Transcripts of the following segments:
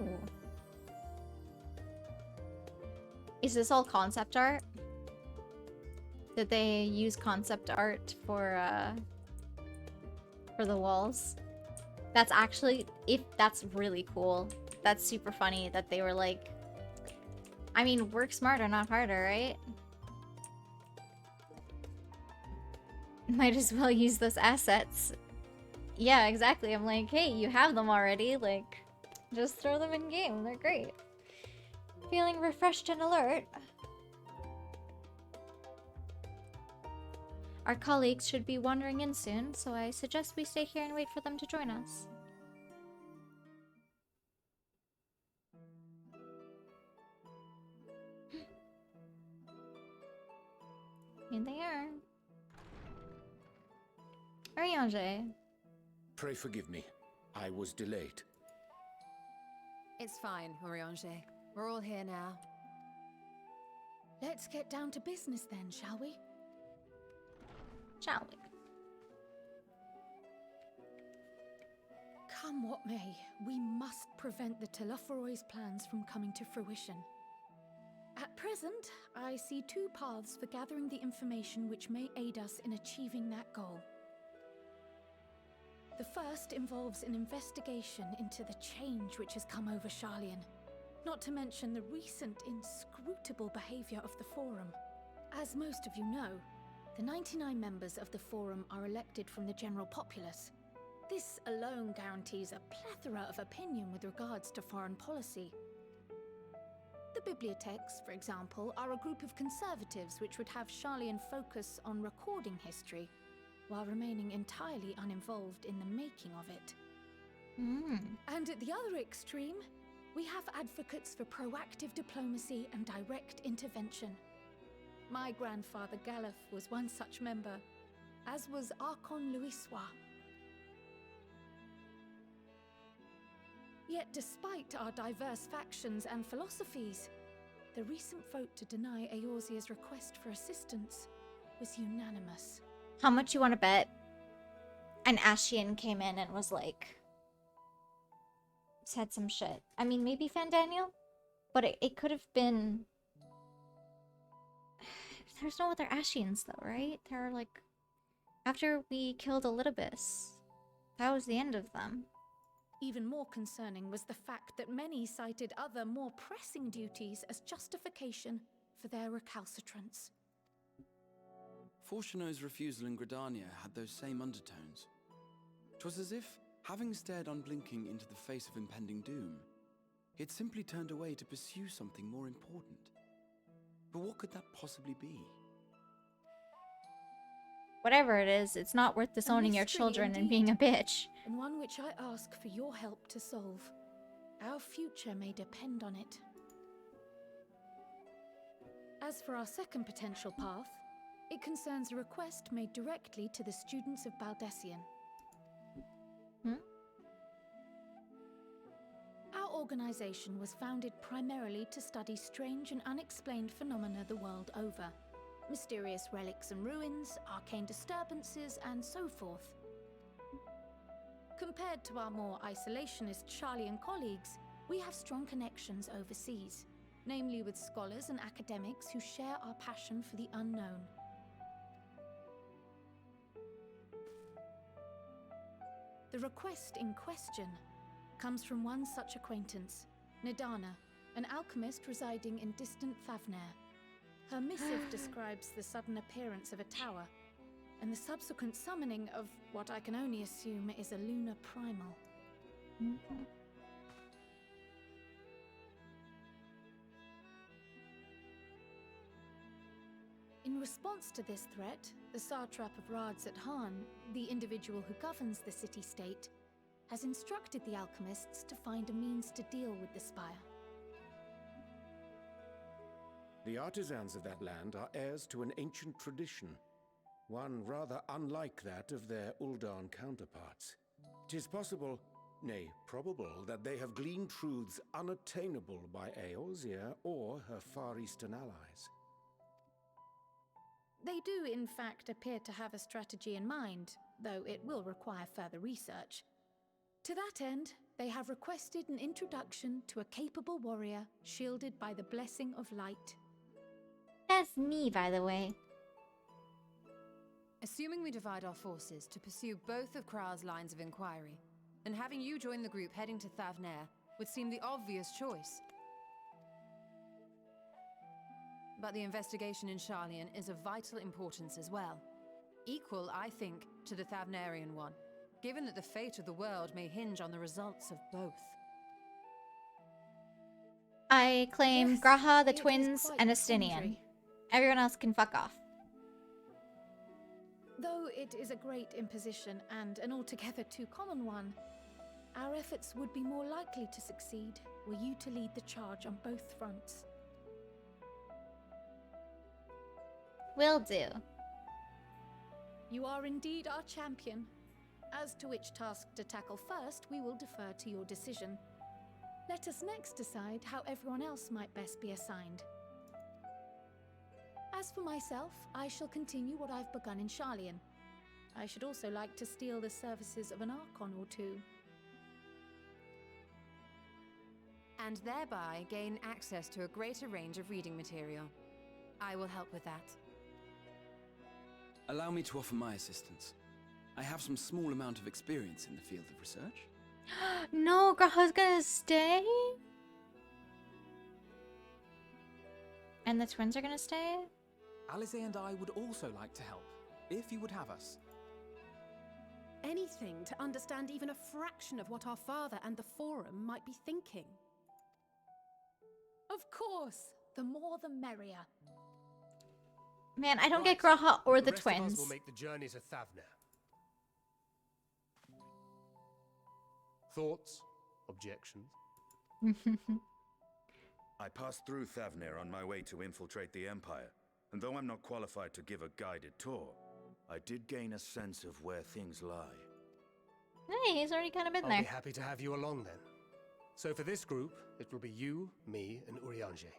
Ooh. Is this all concept art? Did they use concept art for the walls? That's actually, that's really cool. That's super funny that they were like, I mean, work smarter, not harder, right? Might as well use those assets. Yeah, exactly. I'm like, hey, you have them already. Like, just throw them in game. They're great. Feeling refreshed and alert. Our colleagues should be wandering in soon, so I suggest we stay here and wait for them to join us. Here they are. Ariange. Pray forgive me. I was delayed. It's fine, Oriange. We're all here now. Let's get down to business then, shall we? Shall we? Come what may, we must prevent the Telophoroi's plans from coming to fruition. At present, I see two paths for gathering the information which may aid us in achieving that goal. The first involves an investigation into the change which has come over Sharlayan, not to mention the recent inscrutable behavior of the Forum. As most of you know, the 99 members of the Forum are elected from the general populace. This alone guarantees a plethora of opinion with regards to foreign policy. The bibliotheques, for example, are a group of conservatives which would have Sharlayan focus on recording history, while remaining entirely uninvolved in the making of it. And at the other extreme, we have advocates for proactive diplomacy and direct intervention. My grandfather Galef was one such member, as was Archon Louisois. Yet despite our diverse factions and philosophies, the recent vote to deny Eorzea's request for assistance was unanimous. How much you want to bet? An Ashian came in and was like, said some shit. I mean, maybe Fandaniel? But it could have been... There's no other Ashians though, right? There are like... After we killed Elidibus, that was the end of them. Even more concerning was the fact that many cited other, more pressing duties as justification for their recalcitrance. Fortuno's refusal in Gridania had those same undertones. 'Twas as if, having stared unblinking into the face of impending doom, he had simply turned away to pursue something more important. But what could that possibly be? Whatever it is, it's not worth disowning your children and being a bitch. And one which I ask for your help to solve. Our future may depend on it. As for our second potential path, it concerns a request made directly to the students of Baldessian. Our organization was founded primarily to study strange and unexplained phenomena the world over. Mysterious relics and ruins, arcane disturbances, and so forth. Compared to our more isolationist Sharlayan colleagues, we have strong connections overseas, namely with scholars and academics who share our passion for the unknown. The request in question comes from one such acquaintance, Nidana, an alchemist residing in distant Favner. Her missive describes the sudden appearance of a tower, and the subsequent summoning of what I can only assume is a lunar primal. In response to this threat, the satrap of Radzat-Han, the individual who governs the city-state, has instructed the alchemists to find a means to deal with the spire. The artisans of that land are heirs to an ancient tradition, one rather unlike that of their Uldan counterparts. 'Tis possible, nay, probable, that they have gleaned truths unattainable by Eorzea or her Far Eastern allies. They do, in fact, appear to have a strategy in mind, though it will require further research. To that end, They have requested an introduction to a capable warrior shielded by the blessing of light. That's me, by the way. Assuming we divide our forces to pursue both of Kral's lines of inquiry, and having you join the group heading to Thavnair would seem the obvious choice. But the investigation in Sharlayan is of vital importance as well. Equal, I think, to the Thavnarian one, given that the fate of the world may hinge on the results of both. I claim Yes, Graha, the it is twins, quite and a Estinian. quandary. Everyone else can fuck off. Though it is a great imposition and an altogether too common one, our efforts would be more likely to succeed were you to lead the charge on both fronts. Will do. You are indeed our champion. As to which task to tackle first, we will defer to your decision. Let us next decide how everyone else might best be assigned. As for myself, I shall continue what I've begun in Sharlayan. I should also like to steal the services of an Archon or two. And thereby gain access to a greater range of reading material. I will help with that. Allow me to offer my assistance. I have some small amount of experience in the field of research. No, Graha's gonna stay? And the twins are gonna stay? Alice and I would also like to help, if you would have us. Anything to understand even a fraction of what our father and the Forum might be thinking. Of course, the more the merrier. Man, I don't Right. get Graha or the rest of us twins. will make the journey to Thavnair. Thoughts? Objections? I passed through Thavnair on my way to infiltrate the Empire, and though I'm not qualified to give a guided tour, I did gain a sense of where things lie. Hey, he's already kind of been I'll there. be happy to have you along then. So for this group, it will be you, me, and Urianger.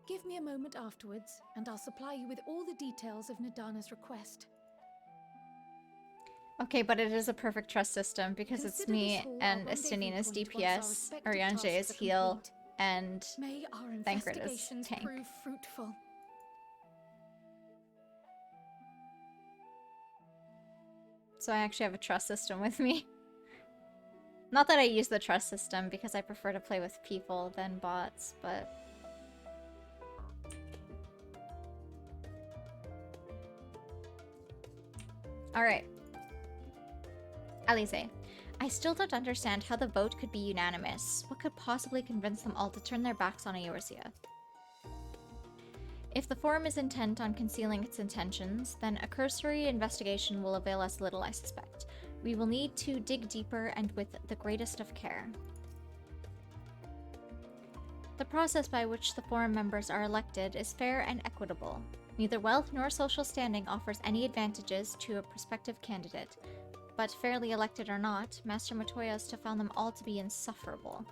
Give me a moment afterwards, and I'll supply you with all the details of Nadana's request. Okay, but it is a perfect trust system because it's Consider me this hall and our Estinian is rendezvous point once our DPS, respective Oriange is tasks are heal, complete. and May our Thancred is investigations tank. prove fruitful. So I actually have a trust system with me. Not that I use the trust system because I prefer to play with people than bots, but... Alright. Alice, I still don't understand how the vote could be unanimous. What could possibly convince them all to turn their backs on Eorzea? If the Forum is intent on concealing its intentions, then a cursory investigation will avail us little, I suspect. We will need to dig deeper and with the greatest of care. The process by which the Forum members are elected is fair and equitable. Neither wealth nor social standing offers any advantages to a prospective candidate, but fairly elected or not, Master Matoya's found them all to be insufferable.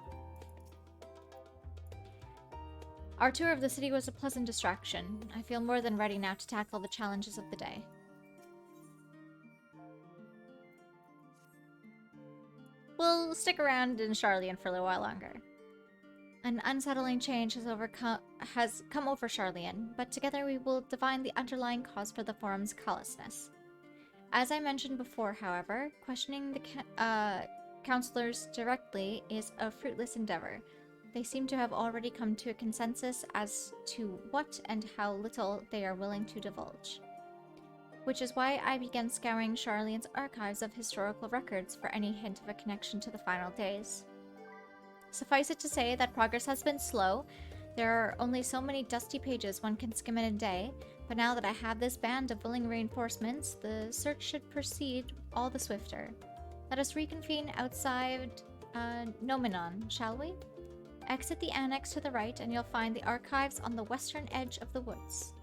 Our tour of the city was a pleasant distraction. I feel more than ready now to tackle the challenges of the day. We'll stick around in Sharlayan for a little while longer. An unsettling change has come over Sharlayan, but together we will divine the underlying cause for the Forum's callousness. As I mentioned before, however, questioning the counselors directly is a fruitless endeavor. They seem to have already come to a consensus as to what and how little they are willing to divulge. Which is why I began scouring Sharlayan's archives of historical records for any hint of a connection to the final days. Suffice it to say that progress has been slow. There are only so many dusty pages one can skim in a day, but now that I have this band of willing reinforcements, the search should proceed all the swifter. Let us reconvene outside Nominon, shall we? Exit the annex to the right and you'll find the archives on the western edge of the woods.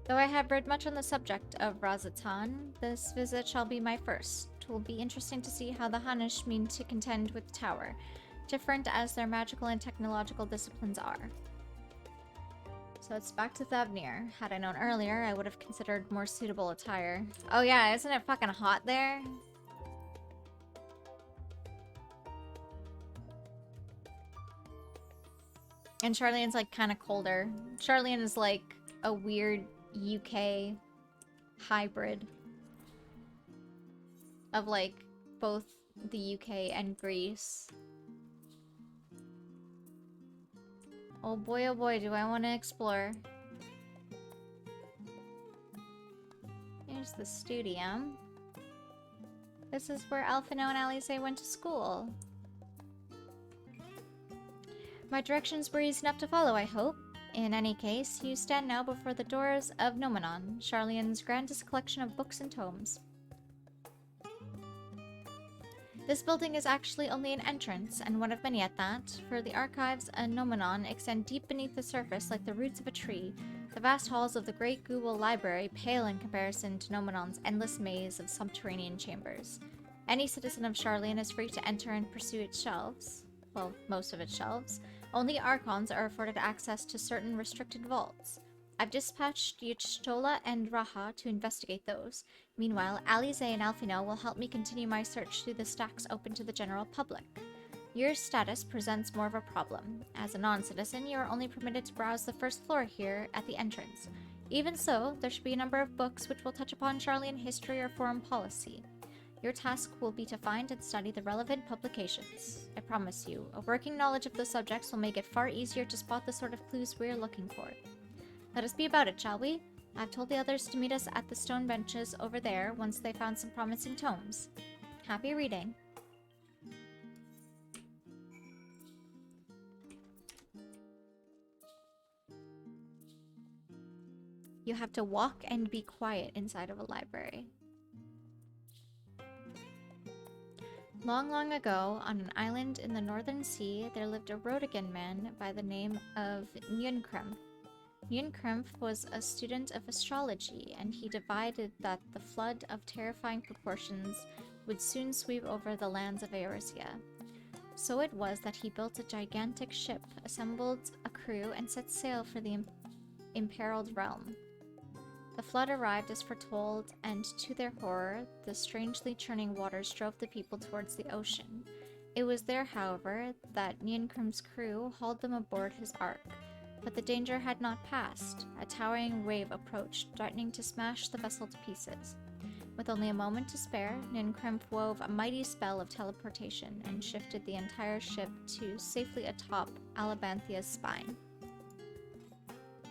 Though I have read much on the subject of Razatan, this visit shall be my first. It will be interesting to see how the Hanish mean to contend with the tower. different as their magical and technological disciplines are. So it's back to Thavnir. Had I known earlier, I would have considered more suitable attire. Oh yeah, isn't it fucking hot there? And Charlene's like kind of colder. Charlene is like a weird UK hybrid of like both the UK and Greece. Oh boy, do I want to explore. Here's the studium. This is where Alphino and Alice went to school. My directions were easy enough to follow, I hope. In any case, you stand now before the doors of Nomenon, Charlene's grandest collection of books and tomes. This building is actually only an entrance, and one of many at that, for the archives and Nomenon extend deep beneath the surface like the roots of a tree. The vast halls of the Great Google Library pale in comparison to Nomenon's endless maze of subterranean chambers. Any citizen of Charlene is free to enter and pursue its shelves. Well, most of its shelves. Only Archons are afforded access to certain restricted vaults. I've dispatched Yuchtola and Raha to investigate those. Meanwhile, Alize and Alphino will help me continue my search through the stacks open to the general public. Your status presents more of a problem. As a non-citizen, you are only permitted to browse the first floor here at the entrance. Even so, there should be a number of books which will touch upon Charlean history or foreign policy. Your task will be to find and study the relevant publications. I promise you, a working knowledge of the subjects will make it far easier to spot the sort of clues we're looking for. Let us be about it, shall we? I've told the others to meet us at the stone benches over there once they found some promising tomes. Happy reading. You have to walk and be quiet inside of a library. Long, long ago, on an island in the northern sea, there lived a Rhodogan man by the name of Nynkremf. Nynkremf was a student of astrology, and he divided that the flood of terrifying proportions would soon sweep over the lands of Eorzea. So it was that he built a gigantic ship, assembled a crew, and set sail for the imperiled realm. The flood arrived as foretold, and to their horror, the strangely churning waters drove the people towards the ocean. It was there, however, that Nynkremf's crew hauled them aboard his ark. But the danger had not passed. A towering wave approached, threatening to smash the vessel to pieces. With only a moment to spare, Nynkremf wove a mighty spell of teleportation and shifted the entire ship to safely atop Alabanthia's spine.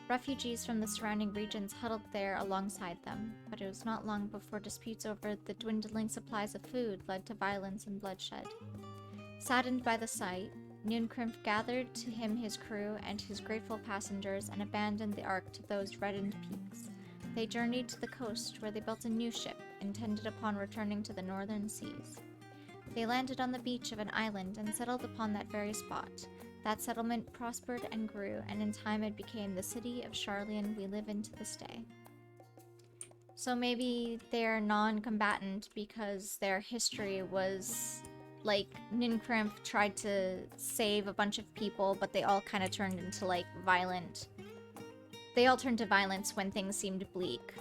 Refugees from the surrounding regions huddled there alongside them, but it was not long before disputes over the dwindling supplies of food led to violence and bloodshed. Saddened by the sight, Nynkremf gathered to him his crew and his grateful passengers and abandoned the ark to those reddened peaks. They journeyed to the coast, where they built a new ship, intended upon returning to the northern seas. They landed on the beach of an island and settled upon that very spot. That settlement prospered and grew, and in time it became the city of Charlean we live in to this day. So maybe they're non-combatant because their history was, like, Nynkremf tried to save a bunch of people, but they all kind of turned into, like, violent. They all turned to violence when things seemed bleak.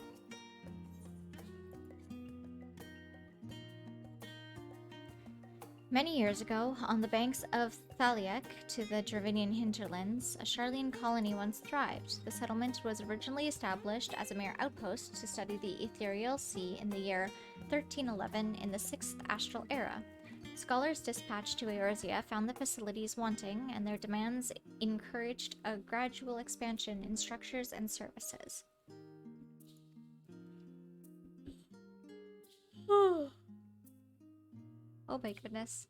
Many years ago, on the banks of Thaliak to the Dravinian hinterlands, a Charlean colony once thrived. The settlement was originally established as a mere outpost to study the ethereal sea in the year 1311 in the 6th Astral Era. Scholars dispatched to Eorzea found the facilities wanting, and their demands encouraged a gradual expansion in structures and services. Oh my goodness.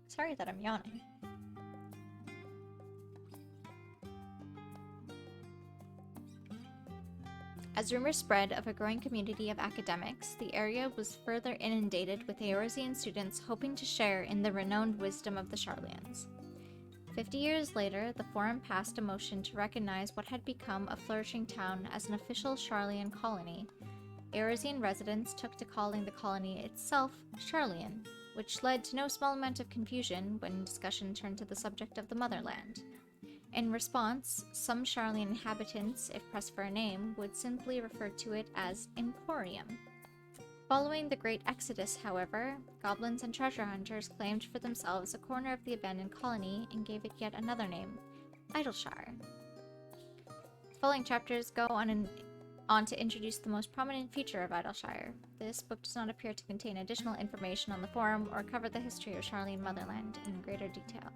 Sorry that I'm yawning. As rumors spread of a growing community of academics, the area was further inundated with Eorzean students hoping to share in the renowned wisdom of the Charleans. 50 years later, the Forum passed a motion to recognize what had become a flourishing town as an official Charlean colony. Eorzean residents took to calling the colony itself Charlean. which led to no small amount of confusion when discussion turned to the subject of the motherland. In response, some Sharlayan inhabitants, if pressed for a name, would simply refer to it as Emporium. Following the Great Exodus, however, goblins and treasure hunters claimed for themselves a corner of the abandoned colony and gave it yet another name, Idleshire. The following chapters go on to introduce the most prominent feature of Idleshire. This book does not appear to contain additional information on the forum or cover the history of Sharlayan Motherland in greater detail.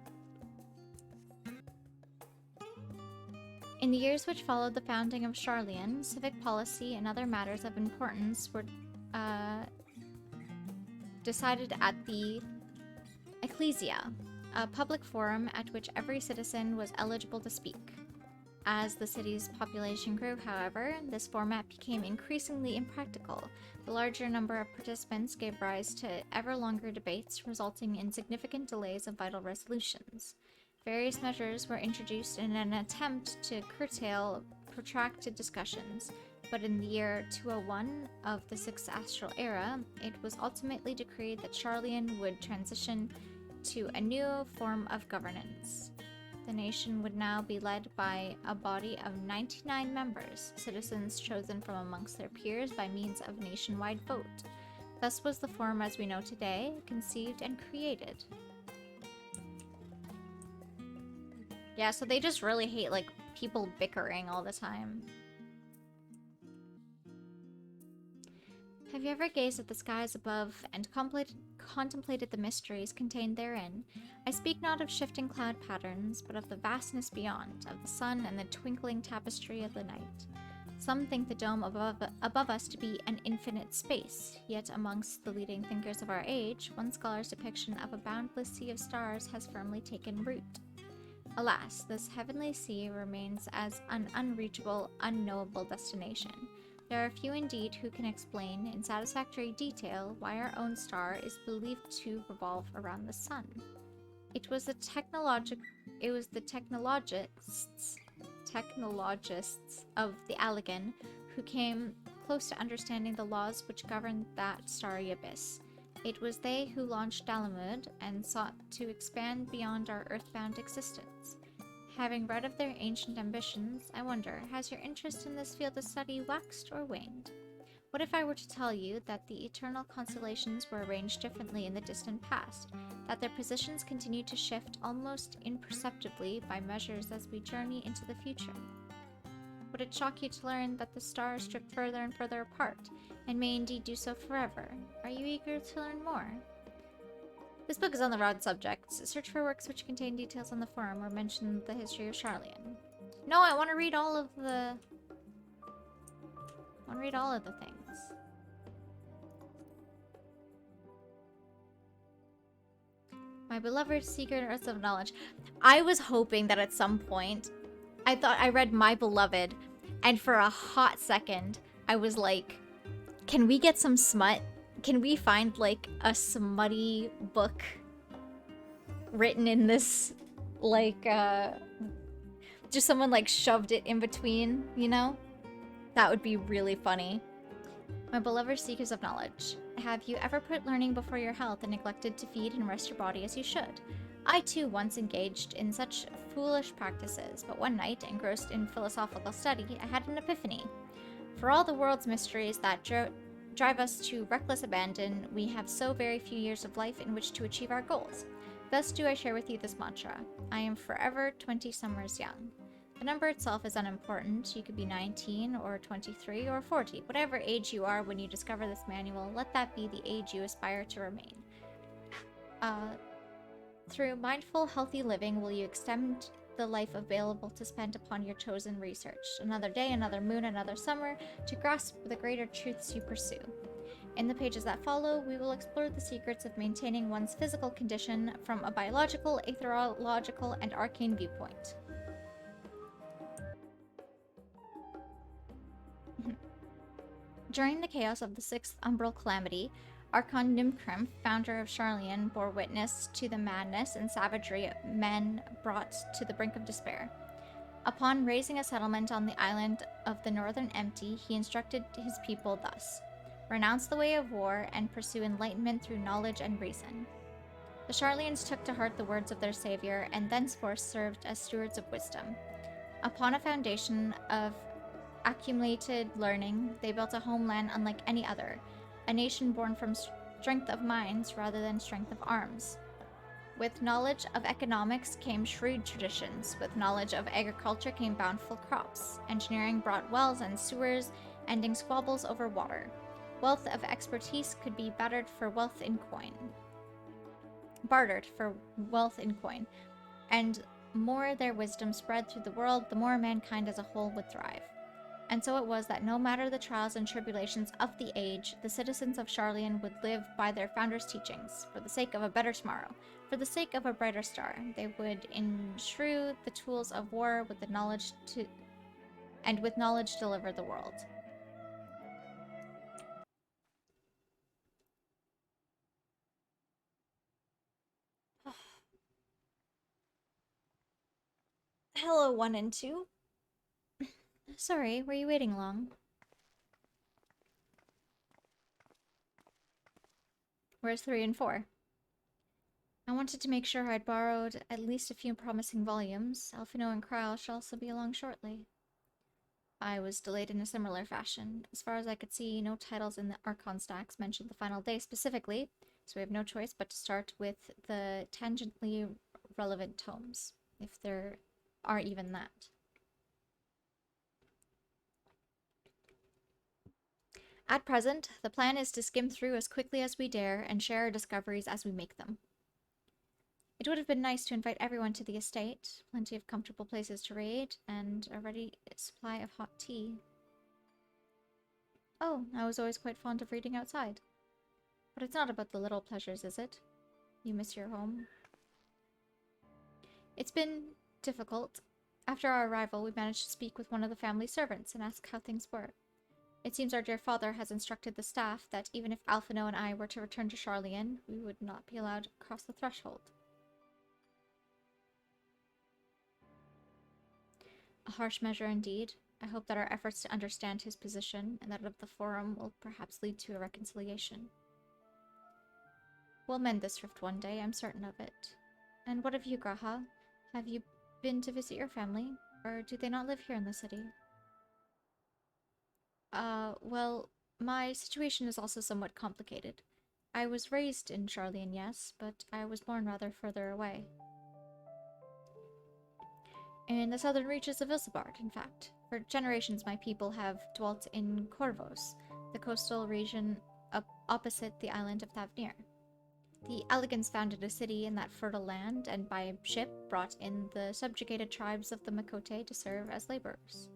In the years which followed the founding of Sharlayan, civic policy and other matters of importance were decided at the Ecclesia, a public forum at which every citizen was eligible to speak. As the city's population grew, however, this format became increasingly impractical. The larger number of participants gave rise to ever longer debates, resulting in significant delays of vital resolutions. Various measures were introduced in an attempt to curtail protracted discussions, but in the year 201 of the Sixth Astral Era, it was ultimately decreed that Sharlayan would transition to a new form of governance. The nation would now be led by a body of 99 members, citizens chosen from amongst their peers by means of nationwide vote. Thus was the form as we know today conceived and created. Yeah, so they just really hate, like, people bickering all the time. Have you ever gazed at the skies above and contemplated the mysteries contained therein? I speak not of shifting cloud patterns, but of the vastness beyond, of the sun and the twinkling tapestry of the night. Some think the dome above us to be an infinite space, yet amongst the leading thinkers of our age, one scholar's depiction of a boundless sea of stars has firmly taken root. Alas, this heavenly sea remains as an unreachable, unknowable destination. There are few indeed who can explain in satisfactory detail why our own star is believed to revolve around the sun. It was the technologists of the Allegan who came close to understanding the laws which govern that starry abyss. It was they who launched Dalamud and sought to expand beyond our earthbound existence. Having read of their ancient ambitions, I wonder, has your interest in this field of study waxed or waned? What if I were to tell you that the eternal constellations were arranged differently in the distant past, that their positions continue to shift almost imperceptibly by measures as we journey into the future? Would it shock you to learn that the stars drift further and further apart, and may indeed do so forever? Are you eager to learn more? This book is on the broad subjects. Search for works which contain details on the forum or mention the history of Sharlayan. No, I want to read all of the... things. My beloved secrets of knowledge. I was hoping that at some point, I thought I read My Beloved, and for a hot second, I was like, can we get some smut? Can we find, like, a smutty book written in this, like, just someone, like, shoved it in between, you know? That would be really funny. My beloved seekers of knowledge, have you ever put learning before your health and neglected to feed and rest your body as you should? I too once engaged in such foolish practices, but one night, engrossed in philosophical study, I had an epiphany. For all the world's mysteries that drive us to reckless abandon, we have so very few years of life in which to achieve our goals. Thus do I share with you this mantra. I am forever 20 summers young. The number itself is unimportant. You could be 19 or 23 or 40. Whatever age you are when you discover this manual, let that be the age you aspire to remain. Through mindful, healthy living will you extend the life available to spend upon your chosen research. Another day, another moon, another summer, to grasp the greater truths you pursue. In the pages that follow, we will explore the secrets of maintaining one's physical condition from a biological, aetherological, and arcane viewpoint. During the chaos of the Sixth Umbral Calamity, Archon Nimkrimp, founder of Sharlayan, bore witness to the madness and savagery of men brought to the brink of despair. Upon raising a settlement on the island of the Northern Empty, he instructed his people thus. renounce the way of war, and pursue enlightenment through knowledge and reason. The Sharlians took to heart the words of their savior, and thenceforth served as stewards of wisdom. Upon a foundation of accumulated learning, they built a homeland unlike any other, a nation born from strength of minds rather than strength of arms. With knowledge of economics came shrewd traditions. With knowledge of agriculture came bountiful crops. Engineering brought wells and sewers, ending squabbles over water. Wealth of expertise could be bartered for wealth in coin. And more their wisdom spread through the world, the more mankind as a whole would thrive. And so it was that no matter the trials and tribulations of the age, the citizens of Sharlian would live by their founders' teachings, for the sake of a better tomorrow, for the sake of a brighter star. They would enshrue the tools of war with the knowledge and with knowledge deliver the world. Hello, 1 and 2. Sorry, were you waiting long? Where's 3 and 4? I wanted to make sure I'd borrowed at least a few promising volumes. Alphino and Krile shall also be along shortly. I was delayed in a similar fashion. As far as I could see, no titles in the Archon stacks mentioned the final day specifically, so we have no choice but to start with the tangentially relevant tomes, if there are even that. At present, the plan is to skim through as quickly as we dare and share our discoveries as we make them. It would have been nice to invite everyone to the estate, plenty of comfortable places to raid, and a ready supply of hot tea. Oh, I was always quite fond of reading outside. But it's not about the little pleasures, is it? You miss your home? It's been difficult. After our arrival, we managed to speak with one of the family servants and ask how things were. It seems our dear father has instructed the staff that even if Alphino and I were to return to Sharlian, we would not be allowed to cross the threshold. A harsh measure indeed. I hope that our efforts to understand his position and that of the Forum will perhaps lead to a reconciliation. We'll mend this rift one day, I'm certain of it. And what of you, Graha? Have you been to visit your family? Or do they not live here in the city? Well, my situation is also somewhat complicated. I was raised in Sharlian, yes, but I was born rather further away. In the southern reaches of Isambard, in fact. For generations, my people have dwelt in Corvos, the coastal region opposite the island of Thavnir. The Alligans founded a city in that fertile land, and by ship brought in the subjugated tribes of the Makote to serve as laborers.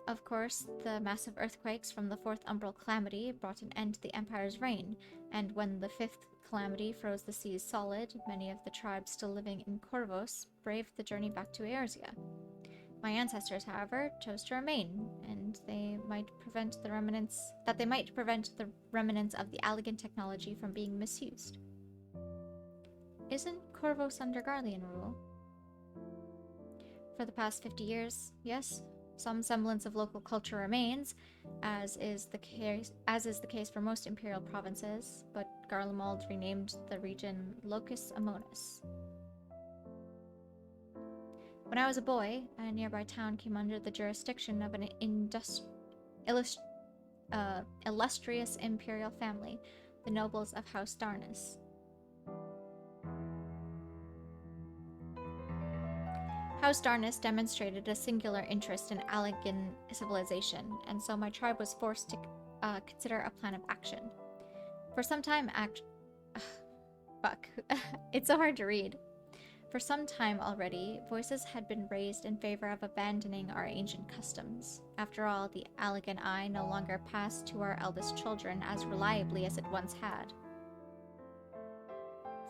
Of course, the massive earthquakes from the Fourth Umbral Calamity brought an end to the Empire's reign, and when the Fifth Calamity froze the seas solid, many of the tribes still living in Corvos braved the journey back to Eorzea. My ancestors, however, chose to remain, and they might prevent the remnants of the Allagan technology from being misused. Isn't Corvos under Garlean rule? For the past 50 years, yes. Some semblance of local culture remains, as is the case for most imperial provinces, but Garlemald renamed the region Locus Amonis. When I was a boy, a nearby town came under the jurisdiction of an illustrious imperial family, the nobles of House Darnus. House Darnus demonstrated a singular interest in Allagan civilization, and so my tribe was forced to consider a plan of action. For some time, it's so hard to read. For some time already, voices had been raised in favor of abandoning our ancient customs. After all, the Allagan Eye no longer passed to our eldest children as reliably as it once had.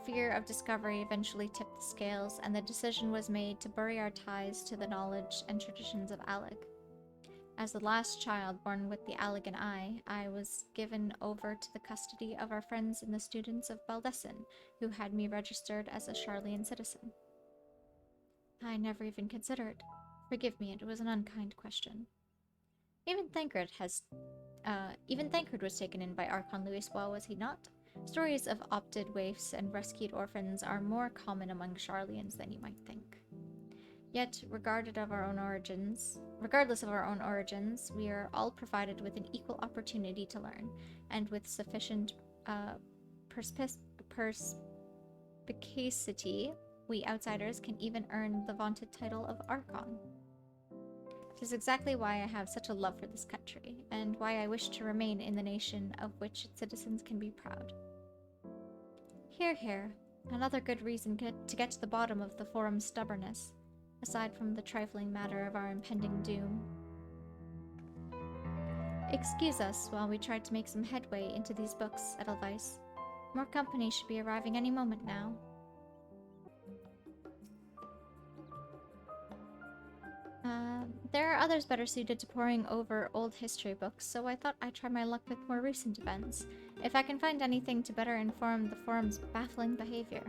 Fear of discovery eventually tipped the scales, and the decision was made to bury our ties to the knowledge and traditions of Allag. As the last child born with the Allagan Eye, I was given over to the custody of our friends and the students of Baldesin, who had me registered as a Sharlian citizen. I never even considered. Forgive me, it was an unkind question. Even Thancred has Even Thancred was taken in by Archon Louis Bois, was he not? Stories of opted waifs and rescued orphans are more common among Sharlians than you might think. Yet, regardless of our own origins, we are all provided with an equal opportunity to learn, and with sufficient perspicacity, we outsiders can even earn the vaunted title of Archon. It is exactly why I have such a love for this country, and why I wish to remain in the nation of which its citizens can be proud. Hear, hear. Another good reason to get to the bottom of the Forum's stubbornness, aside from the trifling matter of our impending doom. Excuse us while we try to make some headway into these books, Edelweiss. More company should be arriving any moment now. There are others better suited to poring over old history books, so I thought I'd try my luck with more recent events, if I can find anything to better inform the Forum's baffling behavior.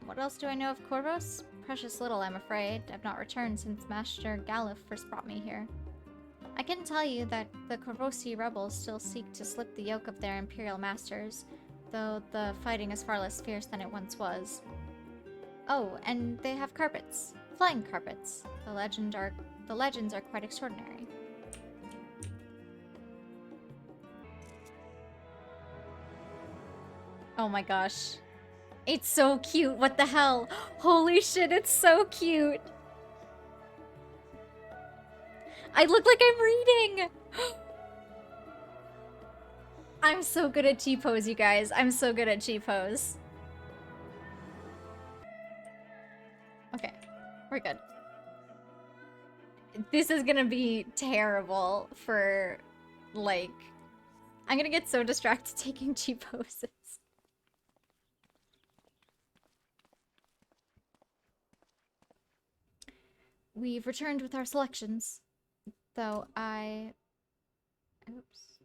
What else do I know of Corvos? Precious little, I'm afraid. I've not returned since Master Galuf first brought me here. I can tell you that the Corvosi rebels still seek to slip the yoke of their Imperial masters, though the fighting is far less fierce than it once was. Oh, and they have carpets. Flying carpets. The legends are quite extraordinary. Oh my gosh. It's so cute. What the hell? Holy shit, it's so cute. I look like I'm reading. I'm so good at T-pose, you guys. I'm so good at T-pose. Okay, we're good. This is gonna be terrible for, like... I'm gonna get so distracted taking T-poses. We've returned with our selections, though oops.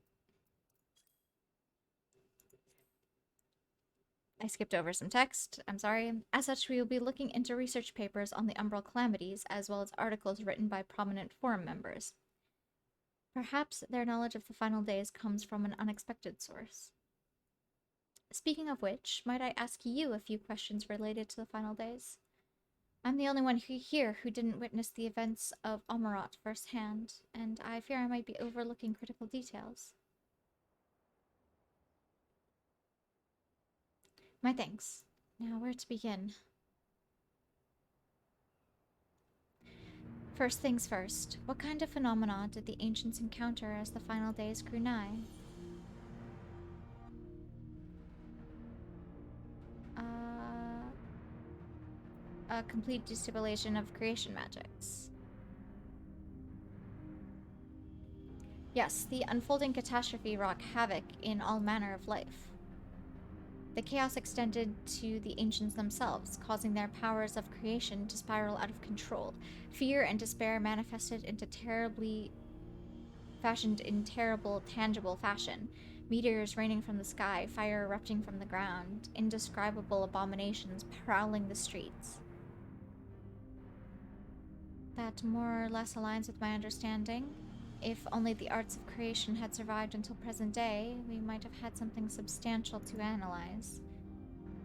I skipped over some text, I'm sorry. As such, we will be looking into research papers on the Umbral calamities, as well as articles written by prominent forum members. Perhaps their knowledge of the final days comes from an unexpected source. Speaking of which, might I ask you a few questions related to the final days? I'm the only one here who didn't witness the events of Amarat firsthand, and I fear I might be overlooking critical details. My thanks. Now, where to begin? First things first, what kind of phenomena did the ancients encounter as the final days grew nigh? A complete destabilization of creation magics. Yes, the unfolding catastrophe wrought havoc in all manner of life. The chaos extended to the ancients themselves, causing their powers of creation to spiral out of control. Fear and despair manifested into terrible, tangible fashion. Meteors raining from the sky, fire erupting from the ground, indescribable abominations prowling the streets. That more or less aligns with my understanding. If only the arts of creation had survived until present day, we might have had something substantial to analyze.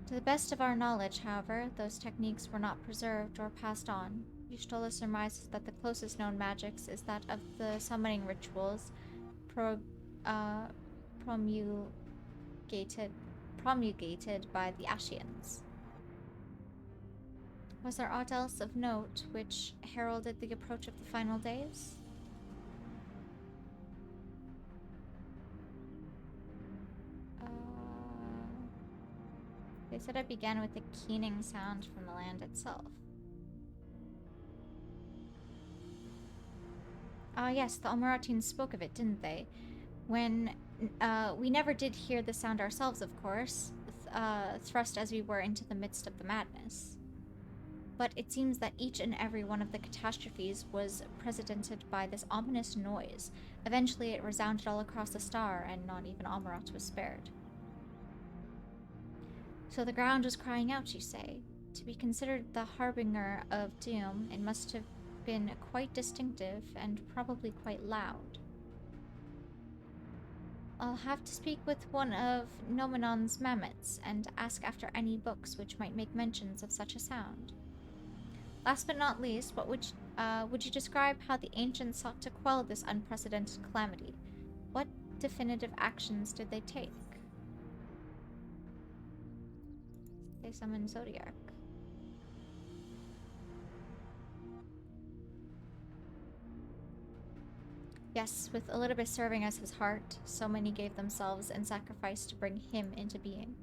To the best of our knowledge, however, those techniques were not preserved or passed on. Y'shtola surmises that the closest known magics is that of the summoning rituals promulgated by the Ashians. Was there aught else of note which heralded the approach of the final days? They said it began with a keening sound from the land itself. Ah, yes, the Almoratines spoke of it, didn't they? When, we never did hear the sound ourselves, of course, thrust as we were into the midst of the madness. But it seems that each and every one of the catastrophes was precedented by this ominous noise. Eventually it resounded all across the star, and not even Amarat was spared. So the ground was crying out, you say? To be considered the harbinger of doom, it must have been quite distinctive and probably quite loud. I'll have to speak with one of Nomenon's mammoths and ask after any books which might make mentions of such a sound. Last but not least, what would you describe how the ancients sought to quell this unprecedented calamity? What definitive actions did they take? They summoned Zodiac. Yes, with Elidibus serving as his heart, so many gave themselves in sacrifice to bring him into being.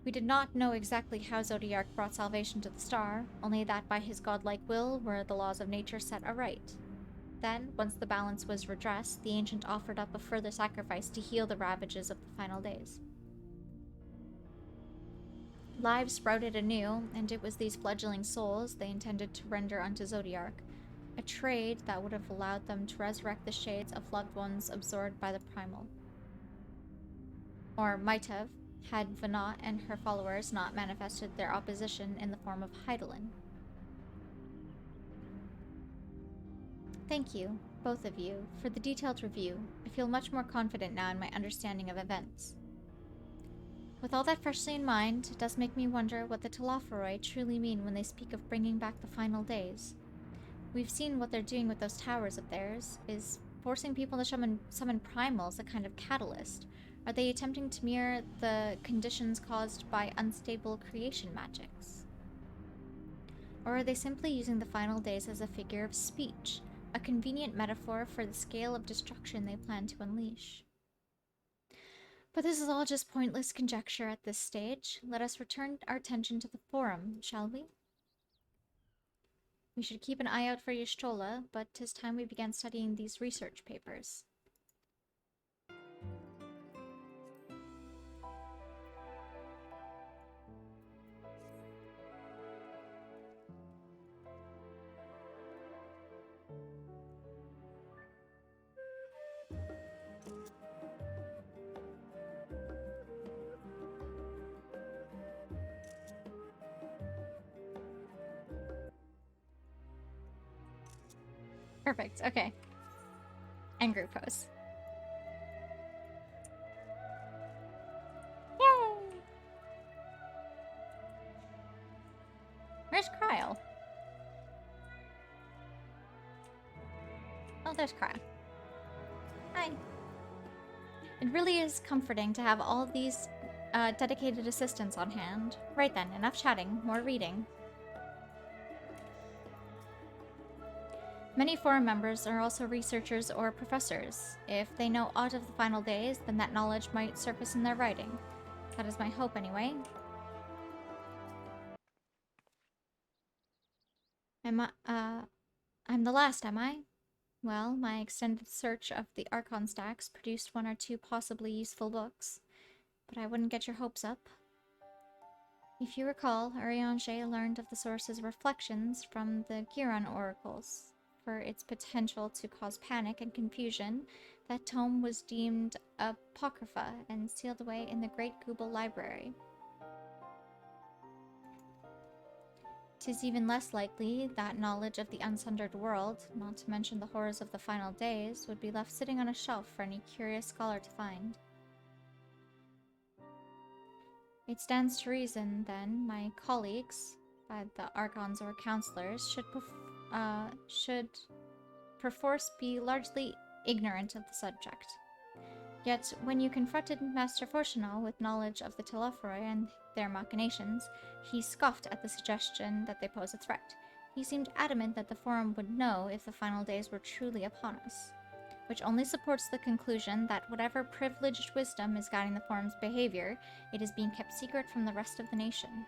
We did not know exactly how Zodiac brought salvation to the star, only that by his godlike will were the laws of nature set aright. Then, once the balance was redressed, the ancient offered up a further sacrifice to heal the ravages of the final days. Lives sprouted anew, and it was these fledgling souls they intended to render unto Zodiac, a trade that would have allowed them to resurrect the shades of loved ones absorbed by the primal. Or might have, had Vanat and her followers not manifested their opposition in the form of Hydaelyn. Thank you, both of you, for the detailed review. I feel much more confident now in my understanding of events. With all that freshly in mind, it does make me wonder what the Telophoroi truly mean when they speak of bringing back the final days. We've seen what they're doing with those towers of theirs. Is forcing people to summon primals a kind of catalyst? Are they attempting to mirror the conditions caused by unstable creation magics? Or are they simply using the final days as a figure of speech, a convenient metaphor for the scale of destruction they plan to unleash? But this is all just pointless conjecture at this stage. Let us return our attention to the forum, shall we? We should keep an eye out for Y'shtola, but 'tis time we began studying these research papers. Perfect, okay. And group pose. Yay! Where's Kryle? Oh, there's Kryle. Hi. It really is comforting to have all of these dedicated assistants on hand. Right then, enough chatting, more reading. Many forum members are also researchers or professors. If they know aught of the final days, then that knowledge might surface in their writing. That is my hope, anyway. I'm the last, am I? Well, my extended search of the Archon stacks produced one or two possibly useful books, but I wouldn't get your hopes up. If you recall, Urianger learned of the source's reflections from the Giron oracles. For its potential to cause panic and confusion, that tome was deemed apocrypha and sealed away in the Great Google Library. 'Tis even less likely that knowledge of the unsundered world, not to mention the horrors of the final days, would be left sitting on a shelf for any curious scholar to find. It stands to reason, then, my colleagues, the Archons or counselors, should perforce be largely ignorant of the subject. Yet, when you confronted Master Fortunal with knowledge of the Telophoroi and their machinations, he scoffed at the suggestion that they pose a threat. He seemed adamant that the Forum would know if the final days were truly upon us, which only supports the conclusion that whatever privileged wisdom is guiding the Forum's behavior, it is being kept secret from the rest of the nation.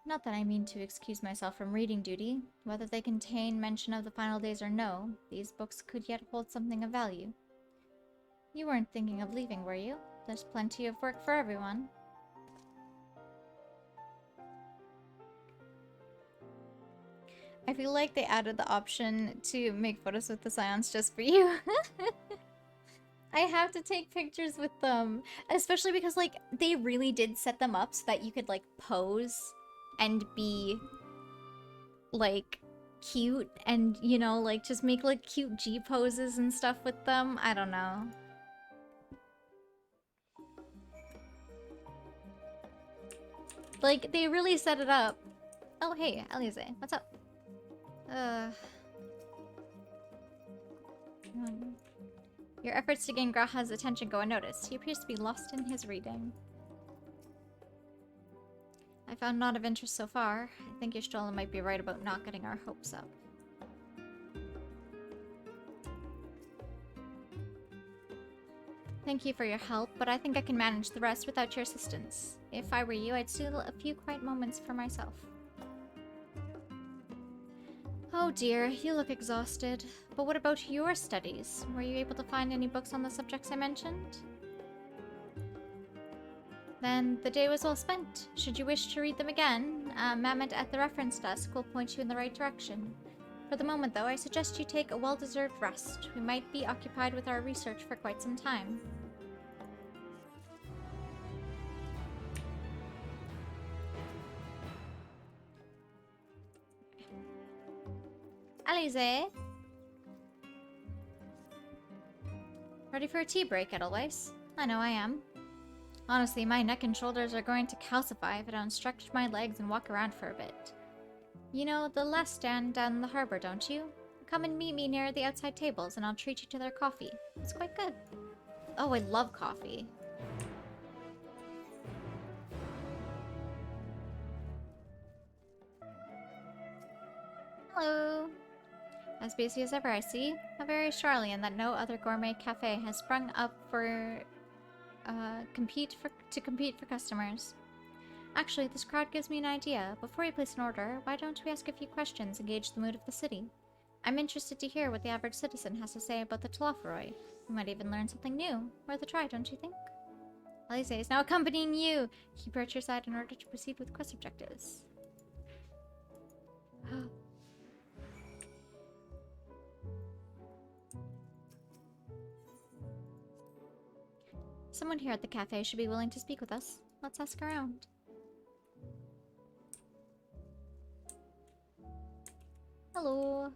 Not that I mean to excuse myself from reading duty. Whether they contain mention of the final days or no, these books could yet hold something of value. You weren't thinking of leaving, were you? There's plenty of work for everyone. I feel like they added the option to make photos with the Scions just for you. I have to take pictures with them. Especially because, like, they really did set them up so that you could, like, pose and be, like, cute and, you know, like, just make, like, cute G poses and stuff with them. I don't know. Like, they really set it up. Oh, hey, Alize, what's up? Your efforts to gain Graha's attention go unnoticed. He appears to be lost in his reading. I found not of interest so far. I think Y'shtola might be right about not getting our hopes up. Thank you for your help, but I think I can manage the rest without your assistance. If I were you, I'd steal a few quiet moments for myself. Oh dear, you look exhausted. But what about your studies? Were you able to find any books on the subjects I mentioned? Then the day was well spent. Should you wish to read them again, Mamet at the reference desk will point you in the right direction. For the moment, though, I suggest you take a well-deserved rest. We might be occupied with our research for quite some time. Alize? Ready for a tea break, Edelweiss? I know I am. Honestly, my neck and shoulders are going to calcify if I don't stretch my legs and walk around for a bit. You know the last stand down the harbor, don't you? Come and meet me near the outside tables and I'll treat you to their coffee. It's quite good. Oh, I love coffee. Hello. As busy as ever, I see. How very Charlian that no other gourmet cafe has sprung up for to compete for customers. Actually, this crowd gives me an idea. Before we place an order, why don't we ask a few questions and gauge the mood of the city? I'm interested to hear what the average citizen has to say about the Tlofferoi. We might even learn something new. Worth a try, don't you think? Alize is now accompanying you. Keep her at your side in order to proceed with quest objectives. Someone here at the cafe should be willing to speak with us. Let's ask around. Hello.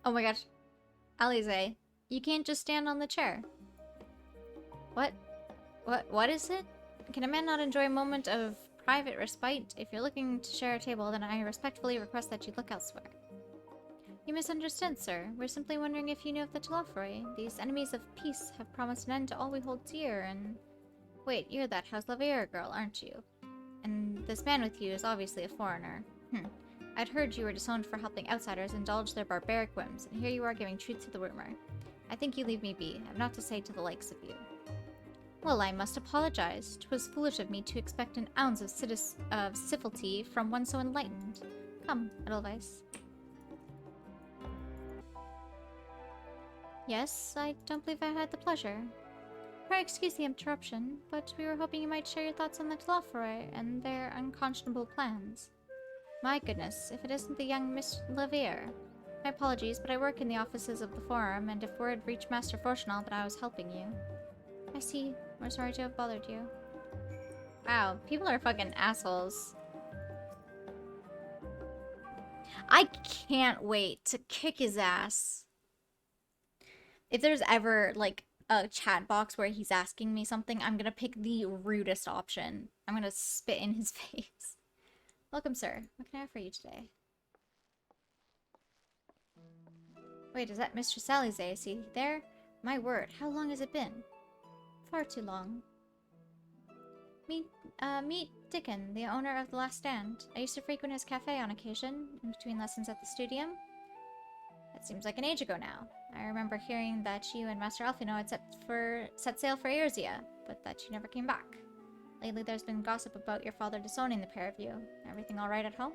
Oh my gosh. Alize, you can't just stand on the chair. What? What is it? Can a man not enjoy a moment of private respite? If you're looking to share a table, then I respectfully request that you look elsewhere. You misunderstood, sir. We're simply wondering if you knew of the Tlofferoi. These enemies of peace have promised an end to all we hold dear, and... Wait, you're that House Lavier girl, aren't you? And this man with you is obviously a foreigner. I'd heard you were disowned for helping outsiders indulge their barbaric whims, and here you are giving truth to the rumor. I think you leave me be. I've not to say to the likes of you. Well, I must apologize. 'Twas foolish of me to expect an ounce of civility from one so enlightened. Come, Edelweiss. Yes, I don't believe I had the pleasure. Pray excuse the interruption, but we were hoping you might share your thoughts on the Tlofferoi and their unconscionable plans. My goodness, if it isn't the young Miss Lavier. My apologies, but I work in the offices of the Forum, and if word reached Master Fortunal that I was helping you. I see. We're sorry to have bothered you. Wow, people are fucking assholes. I can't wait to kick his ass. If there's ever, like, a chat box where he's asking me something, I'm gonna pick the rudest option. I'm gonna spit in his face. Welcome, sir. What can I offer you today? Wait, is that Mr. Alize? Is he there? My word, how long has it been? Far too long. Meet Dickon, the owner of The Last Stand. I used to frequent his cafe on occasion, in between lessons at the studium. That seems like an age ago now. I remember hearing that you and Master Alfino had set sail for Erzia, but that you never came back. Lately there's been gossip about your father disowning the pair of you. Everything alright at home?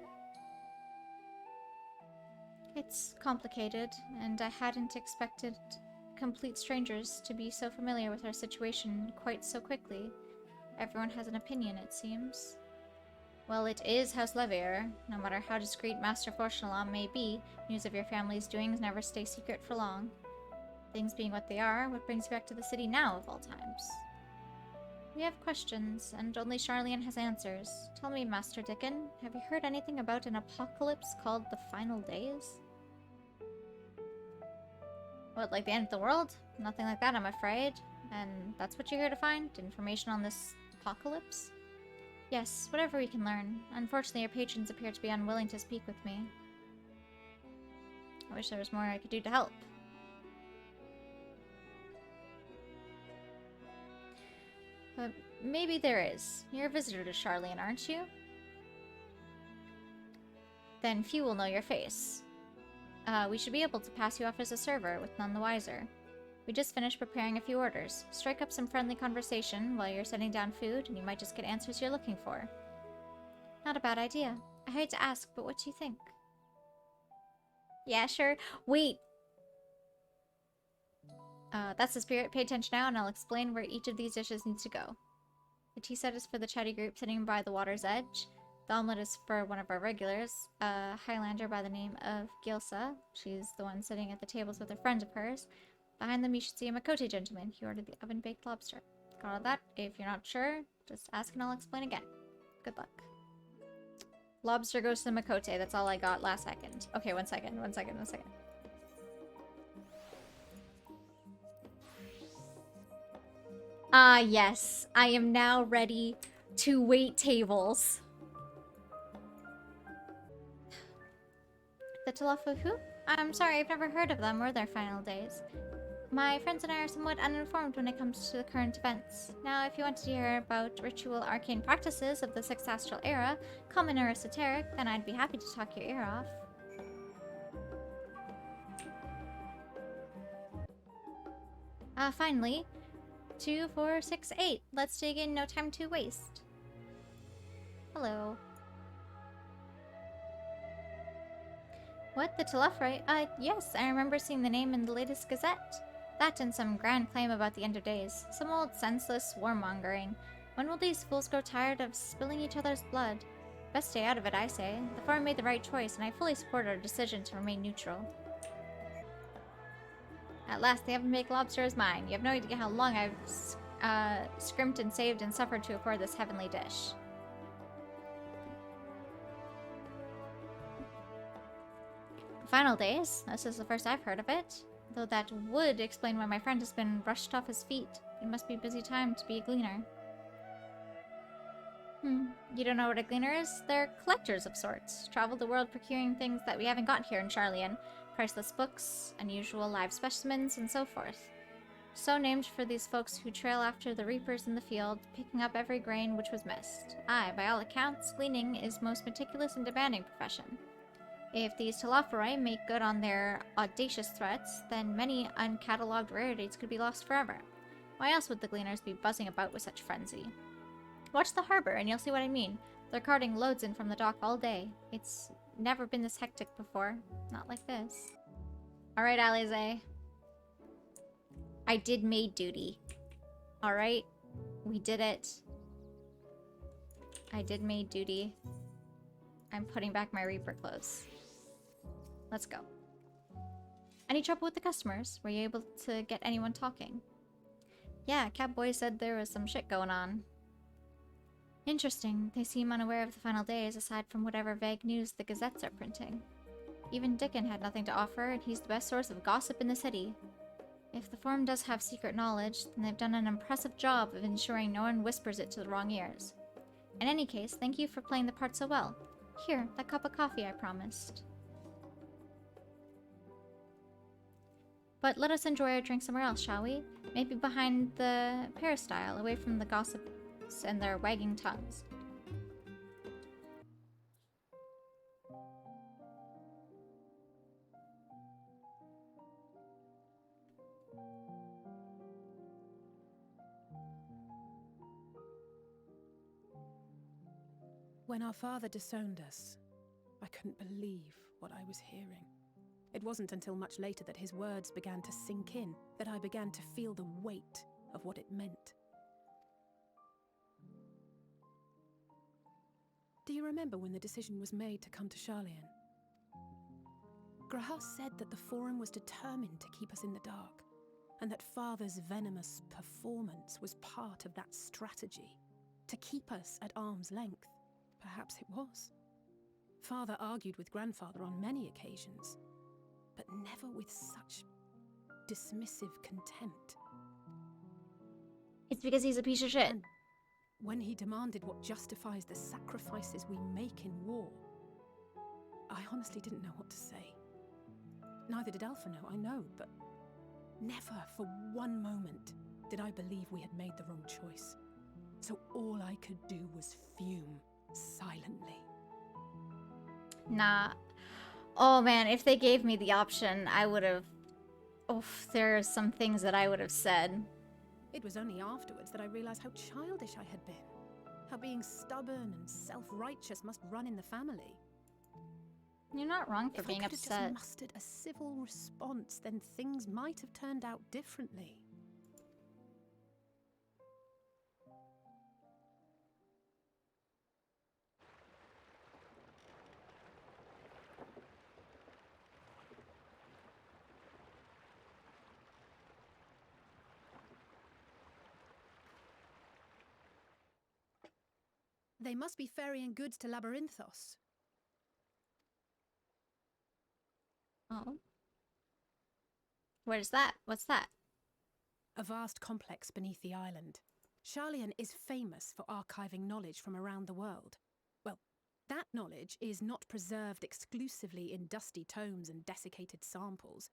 It's complicated, and I hadn't expected complete strangers to be so familiar with our situation quite so quickly. Everyone has an opinion, it seems. Well, it is House Lavier. No matter how discreet Master Fortunal may be, news of your family's doings never stay secret for long. Things being what they are, what brings you back to the city now of all times? We have questions, and only Charlian has answers. Tell me, Master Dickon, have you heard anything about an apocalypse called the Final Days? What, like the end of the world? Nothing like that, I'm afraid. And that's what you're here to find? Information on this apocalypse? Yes, whatever we can learn. Unfortunately, your patrons appear to be unwilling to speak with me. I wish there was more I could do to help. But maybe there is. You're a visitor to Charlian, aren't you? Then few will know your face. We should be able to pass you off as a server, with none the wiser. We just finished preparing a few orders. Strike up some friendly conversation while you're setting down food, and you might just get answers you're looking for. Not a bad idea. I hate to ask, but what do you think? Yeah, sure. Wait! That's the spirit. Pay attention now, and I'll explain where each of these dishes needs to go. The tea set is for the chatty group sitting by the water's edge. The omelet is for one of our regulars, a Highlander by the name of Gilsa. She's the one sitting at the tables with a friend of hers. Behind them you should see a Makote gentleman. He ordered the oven-baked lobster. Got all that? If you're not sure, just ask and I'll explain again. Good luck. Lobster goes to the Makote. That's all I got last second. Okay, one second. Ah, yes. I am now ready to wait tables. The Talafu who? I'm sorry, I've never heard of them or their final days. My friends and I are somewhat uninformed when it comes to the current events. Now, if you want to hear about ritual arcane practices of the Sixth Astral Era, common or esoteric, then I'd be happy to talk your ear off. Finally, 2, 4, 6, 8. Let's dig in, no time to waste. Hello. What, the Telefrite? Yes, I remember seeing the name in the latest Gazette. That and some grand claim about the end of days. Some old senseless warmongering. When will these fools grow tired of spilling each other's blood? Best stay out of it, I say. The Forum made the right choice, and I fully support our decision to remain neutral. At last, the oven-baked lobster is mine. You have no idea how long I've scrimped and saved and suffered to afford this heavenly dish. Final days? This is the first I've heard of it. Though that would explain why my friend has been rushed off his feet. It must be a busy time to be a gleaner. You don't know what a gleaner is? They're collectors of sorts. Travel the world procuring things that we haven't got here in Charlian. Priceless books, unusual live specimens, and so forth. So named for these folks who trail after the reapers in the field, picking up every grain which was missed. Aye, by all accounts, gleaning is most meticulous and demanding profession. If these Telophoroi make good on their audacious threats, then many uncatalogued rarities could be lost forever. Why else would the gleaners be buzzing about with such frenzy? Watch the harbor and you'll see what I mean. They're carting loads in from the dock all day. It's never been this hectic before. Not like this. Alright, Alize. I did maid duty. Alright? We did it. I did maid duty. I'm putting back my Reaper clothes. Let's go. Any trouble with the customers? Were you able to get anyone talking? Yeah, Catboy said there was some shit going on. Interesting. They seem unaware of the final days, aside from whatever vague news the gazettes are printing. Even Dickon had nothing to offer, and he's the best source of gossip in the city. If the Forum does have secret knowledge, then they've done an impressive job of ensuring no one whispers it to the wrong ears. In any case, thank you for playing the part so well. Here, that cup of coffee I promised. But let us enjoy our drink somewhere else, shall we? Maybe behind the peristyle, away from the gossips and their wagging tongues. When our father disowned us, I couldn't believe what I was hearing. It wasn't until much later that his words began to sink in, that I began to feel the weight of what it meant. Do you remember when the decision was made to come to Charlian? Grahas said that the Forum was determined to keep us in the dark. and that Father's venomous performance was part of that strategy, to keep us at arm's length. Perhaps it was. Father argued with Grandfather on many occasions, but never with such dismissive contempt. It's because he's a piece of shit. And when he demanded what justifies the sacrifices we make in war, I honestly didn't know what to say. Neither did Alpha know, I know, but never for one moment did I believe we had made the wrong choice. So all I could do was fume silently. Nah. Oh man, if they gave me the option, I would have... Oh, there are some things that I would have said. It was only afterwards that I realized how childish I had been. How being stubborn and self-righteous must run in the family. You're not wrong for If being I could have upset. just mustered a civil response, then things might have turned out differently. They must be ferrying goods to Labyrinthos. Oh. Where's that? What's that? A vast complex beneath the island. Charlian is famous for archiving knowledge from around the world. Well, that knowledge is not preserved exclusively in dusty tomes and desiccated samples.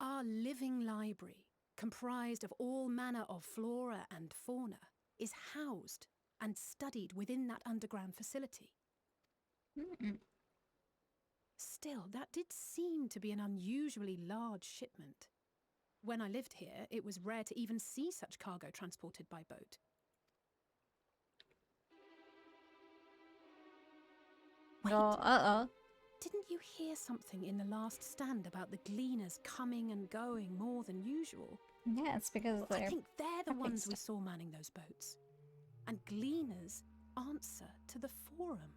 Our living library, comprised of all manner of flora and fauna, is housed and studied within that underground facility. Mm-mm. Still, that did seem to be an unusually large shipment. When I lived here, it was rare to even see such cargo transported by boat. Wait, Oh, uh-oh. didn't you hear something in the last stand about the gleaners coming and going more than usual? Yeah, it's because I they're... think they're the prepping ones we stuff. saw manning those boats. And gleaners answer to the Forum.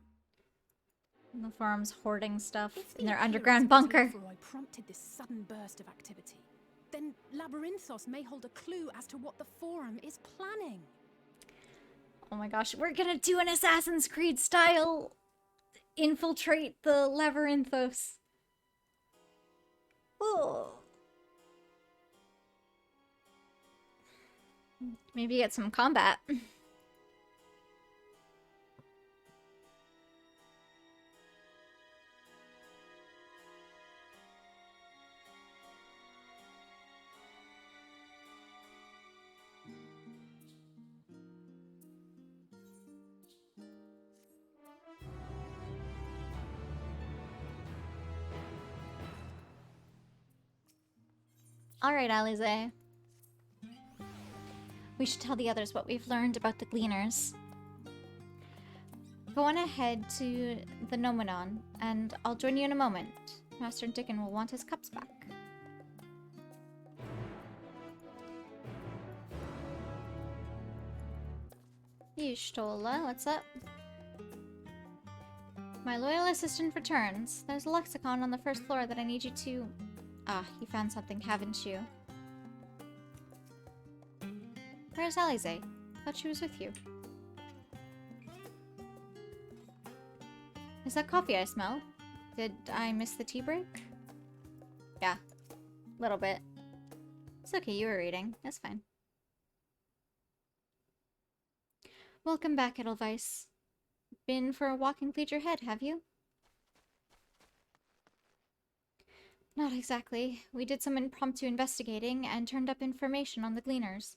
The farm's hoarding stuff If in the their appearance underground of this bunker. Leroy prompted this sudden burst of activity, then Labyrinthos may hold a clue as to what the Forum is planning. Oh my gosh, we're gonna do an Assassin's Creed style infiltrate the Labyrinthos. Oh. Maybe get some combat. Alright, Alize. We should tell the others what we've learned about the Gleaners. Go on ahead to the Nomenon, and I'll join you in a moment. Master Dickon will want his cups back. Y'shtola, what's up? My loyal assistant returns. There's a lexicon on the first floor that I need you to... Ah, you found something, haven't you? Where's Alize? Thought she was with you. Is that coffee I smell? Did I miss the tea break? Yeah, little bit. It's okay, you were reading. That's fine. Welcome back, Edelweiss. Been for a walk and cleared your head, have you? Not exactly. We did some impromptu investigating and turned up information on the Gleaners.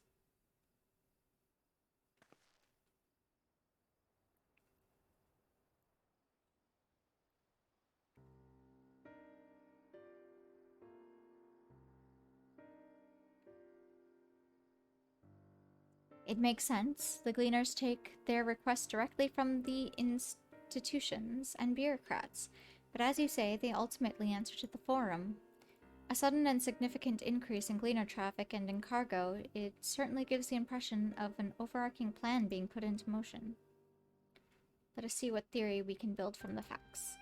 It makes sense. The Gleaners take their requests directly from the institutions and bureaucrats, but as you say, they ultimately answer to the Forum. A sudden and significant increase in Gleaner traffic and in cargo, it certainly gives the impression of an overarching plan being put into motion. Let us see what theory we can build from the facts.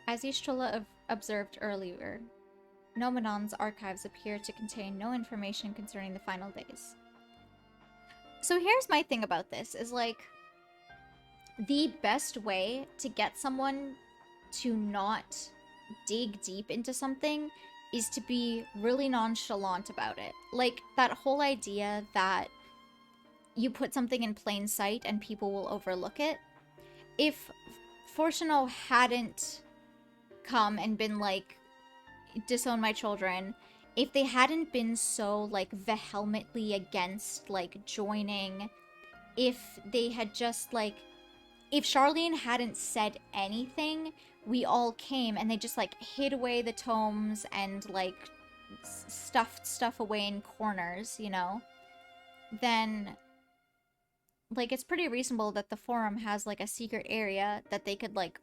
As Y'shtola observed earlier, Nominon's archives appear to contain no information concerning the final days. So here's my thing about this, is like, the best way to get someone to not dig deep into something is to be really nonchalant about it. Like, that whole idea that you put something in plain sight and people will overlook it. If Fortuno hadn't come and been like, disown my children, if they hadn't been so like vehemently against like joining, if they had just like, if Charlene hadn't said anything, we all came and they just like hid away the tomes and like stuffed stuff away in corners, you know, then like it's pretty reasonable that the forum has like a secret area that they could like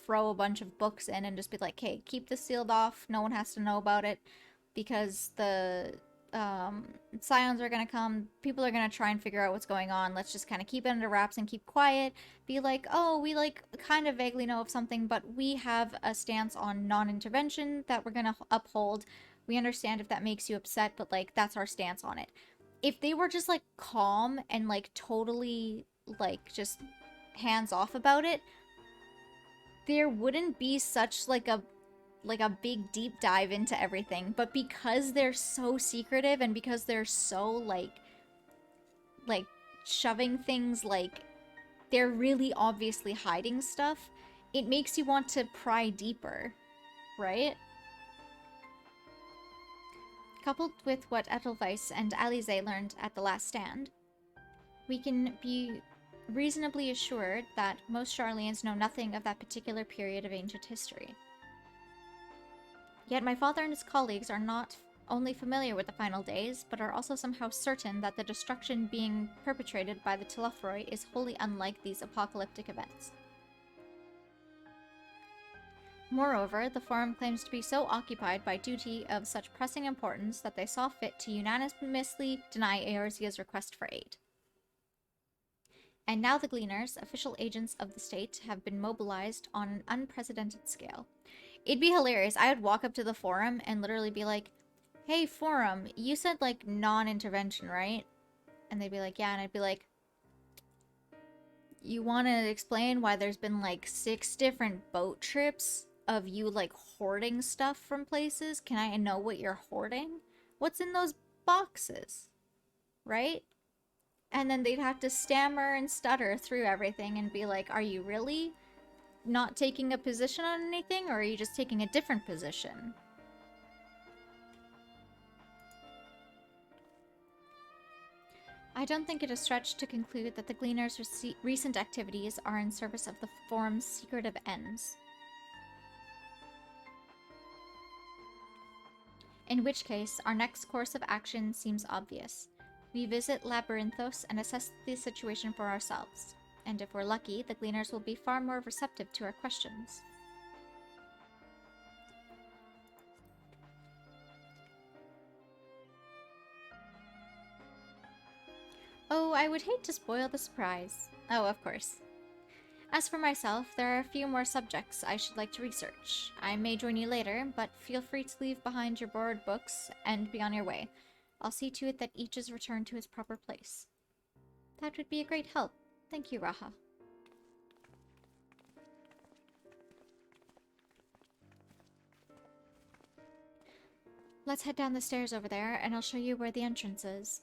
throw a bunch of books in and just be like, hey, keep this sealed off, no one has to know about it, because the scions are gonna come, people are gonna try and figure out what's going on, let's just kind of keep it under wraps and keep quiet, be like, oh, we like kind of vaguely know of something, but we have a stance on non-intervention that we're gonna uphold. We understand if that makes you upset, but like that's our stance on it. If they were just like calm and like totally like just hands off about it, there wouldn't be such like a big deep dive into everything. But because they're so secretive and because they're so like shoving things, like they're really obviously hiding stuff, it makes you want to pry deeper, right? Coupled with what Edelweiss and Alize learned at the last stand, we can be reasonably assured that most Charlians know nothing of that particular period of ancient history. Yet my father and his colleagues are not only familiar with the final days, but are also somehow certain that the destruction being perpetrated by the Telophoroi is wholly unlike these apocalyptic events. Moreover, the Forum claims to be so occupied by duty of such pressing importance that they saw fit to unanimously deny Eorzea's request for aid. And now the Gleaners, official agents of the state, have been mobilized on an unprecedented scale. It'd be hilarious. I would walk up to the Forum and literally be like, hey, Forum, you said, like, non-intervention, right? And they'd be like, yeah. And I'd be like, you want to explain why there's been, like, 6 different boat trips of you, like, hoarding stuff from places? Can I know what you're hoarding? What's in those boxes? Right? And then they'd have to stammer and stutter through everything and be like, are you really not taking a position on anything, or are you just taking a different position? I don't think it a stretch to conclude that the Gleaners' recent activities are in service of the Forum's secretive ends. In which case, our next course of action seems obvious. We visit Labyrinthos and assess the situation for ourselves. And if we're lucky, the Gleaners will be far more receptive to our questions. Oh, I would hate to spoil the surprise. Oh, of course. As for myself, there are a few more subjects I should like to research. I may join you later, but feel free to leave behind your borrowed books and be on your way. I'll see to it that each is returned to its proper place. That would be a great help. Thank you, Raha. Let's head down the stairs over there, and I'll show you where the entrance is.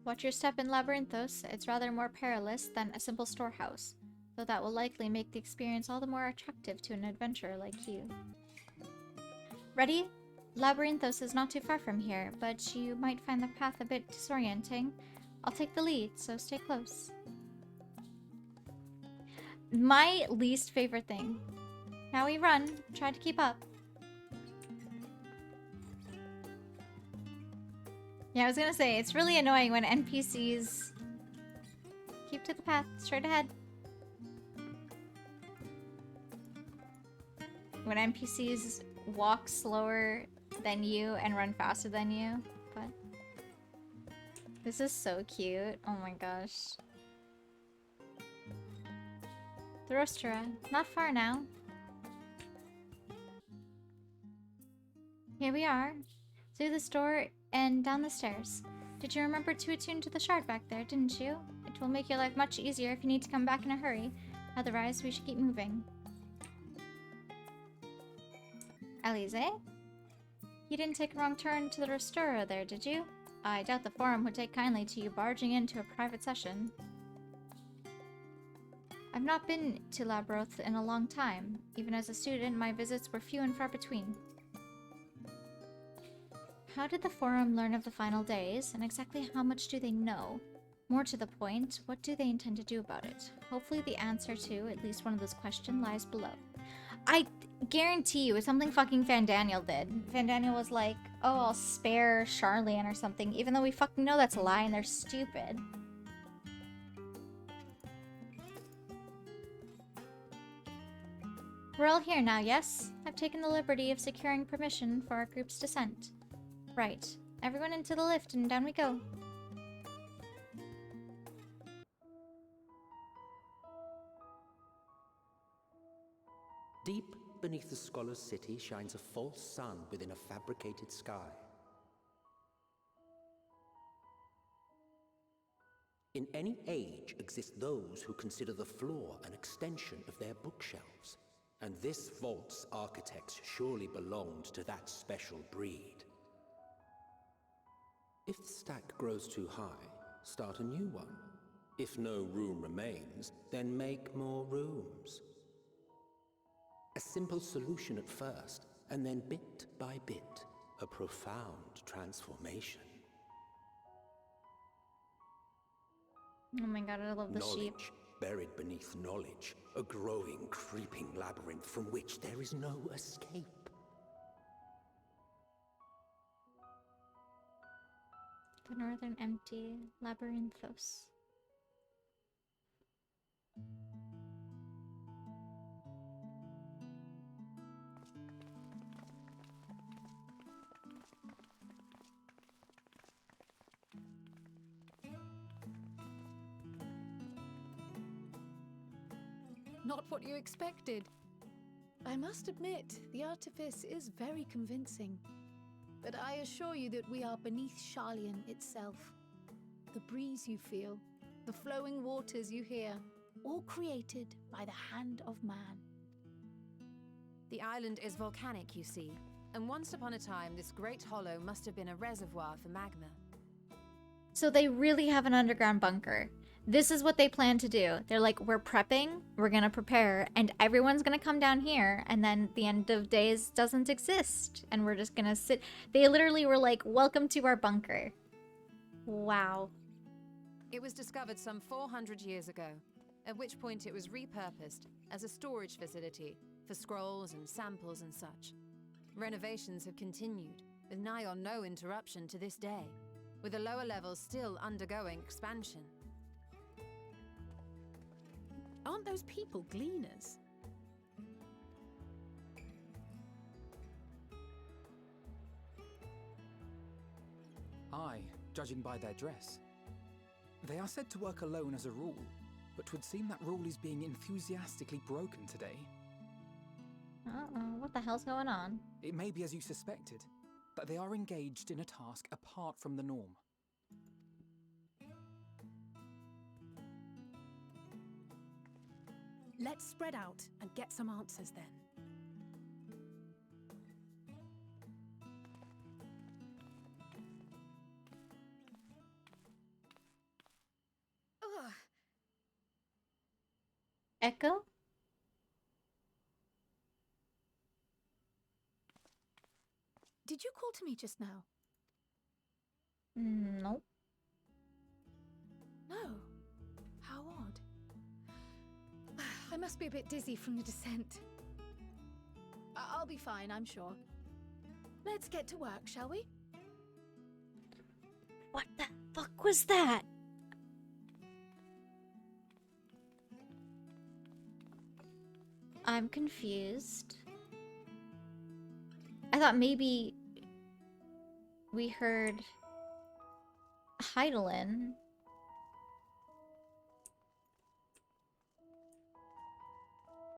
Watch your step in Labyrinthos. It's rather more perilous than a simple storehouse, though that will likely make the experience all the more attractive to an adventurer like you. Ready? Labyrinthos is not too far from here, but you might find the path a bit disorienting. I'll take the lead, so stay close. My least favorite thing. Now we run. Try to keep up. Yeah, I was gonna say, it's really annoying when NPCs keep to the path, straight ahead. When NPCs walk slower than you and run faster than you, but this is so cute. Oh my gosh. The Rostra. Not far now. Here we are. Through this door and down the stairs. Did you remember to attune to the shard back there, didn't you? It will make your life much easier if you need to come back in a hurry. Otherwise, we should keep moving. Alize? You didn't take a wrong turn to the Restorer there, did you? I doubt the Forum would take kindly to you barging into a private session. I've not been to Labroth in a long time. Even as a student, my visits were few and far between. How did the Forum learn of the final days, and exactly how much do they know? More to the point, what do they intend to do about it? Hopefully the answer to at least one of those questions lies below. I guarantee you, it's something fucking Fandaniel did. Fandaniel was like, oh, I'll spare Charlian or something, even though we fucking know that's a lie and they're stupid. We're all here now, yes? I've taken the liberty of securing permission for our group's descent. Right. Everyone into the lift and down we go. Deep beneath the scholar's city shines a false sun within a fabricated sky. In any age exist those who consider the floor an extension of their bookshelves, and this vault's architects surely belonged to that special breed. If the stack grows too high, start a new one. If no room remains, then make more rooms. A simple solution at first, and then bit by bit, a profound transformation. Oh my god, I love the sheep. Knowledge buried beneath knowledge, a growing, creeping labyrinth from which there is no escape. The northern empty labyrinthos. Not what you expected. I must admit, the artifice is very convincing. But I assure you that we are beneath Charlian itself. The breeze you feel, the flowing waters you hear, all created by the hand of man. The island is volcanic, you see, and once upon a time this great hollow must have been a reservoir for magma. So they really have an underground bunker. This is what they plan to do. They're like, we're prepping, we're gonna prepare, and everyone's gonna come down here, and then the end of days doesn't exist, and we're just gonna sit. They literally were like, welcome to our bunker. Wow. It was discovered some 400 years ago, at which point it was repurposed as a storage facility for scrolls and samples and such. Renovations have continued, with nigh on no interruption to this day, with the lower levels still undergoing expansion. Aren't those people gleaners? Aye, judging by their dress. They are said to work alone as a rule, but 'twould seem that rule is being enthusiastically broken today. Uh-oh, what the hell's going on? It may be as you suspected, that they are engaged in a task apart from the norm. Let's spread out and get some answers then. Ugh. Echo? Did you call to me just now? Nope. No. How odd. I must be a bit dizzy from the descent. I'll be fine, I'm sure. Let's get to work, shall we? What the fuck was that? I'm confused. I thought maybe we heard Heidelin.